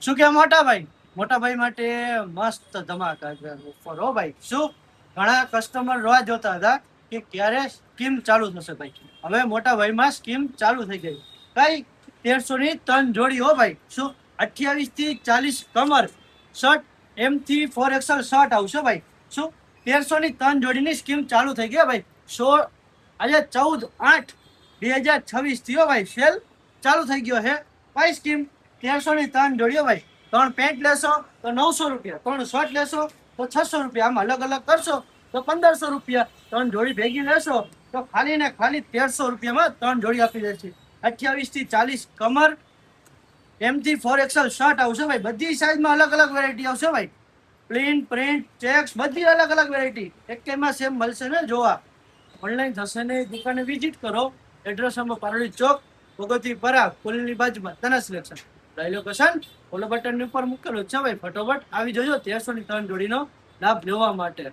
શું કે મોટા ભાઈ માટે મસ્ત ધમાકા ઓફર હો ભાઈ. શું ઘણા કસ્ટમર રાહ જોતા હતા કે ક્યારે સ્કીમ ચાલુ થશે ભાઈ. હવે મોટા ભાઈમાં સ્કીમ ચાલુ થઈ ગઈ. કઈ 1300 ની 3 જોડી હો ભાઈ. શું 28 થી 40 કમર શર્ટ એમ થી 4XL શર્ટ આવશે ભાઈ. શું 1300 ની 3 જોડીની સ્કીમ ચાલુ થઈ ગઈ ભાઈ. આજે 14/8/2026 થયો ભાઈ. સેલ ચાલુ થઈ ગયો હે ભાઈ. સ્કીમ 1300 ની 3 જોડીઓ ભાઈ. 3 પેન્ટ લેશો તો 900 રૂપિયા, 3 શર્ટ લેશો તો 600 રૂપિયા, આમ અલગ અલગ કરશો તો 1500 રૂપિયા, 3 જોડી ભેગી લેશો તો ખાલી ને ખાલી 1300 રૂપિયામાં 3 જોડી આપી દેશે. 28 થી 40 કમર એમ થી 4XL શર્ટ આવશે ભાઈ. બધી સાઈઝમાં અલગ અલગ વેરાયટી આવશે ભાઈ. પ્લેન, પ્રિન્ટ, ચેક્સ બધી અલગ અલગ વેરાયટી એકેયમાં સેમ મળશે ને જોવા. ઓનલાઈન થશે ને દુકાને વિઝિટ કરો. એડ્રેસ નંબર પારોડી ચોક, ભગવતી પરા, પુલની બાજુમાં તના સિલેક્શન. લઈ લોકેશન ઓલો બટન ઉપર મૂકેલું છે ભાઈ. ફટોફટ આવી જજો 1300 ની 3 જોડીનો લાભ લેવા માટે.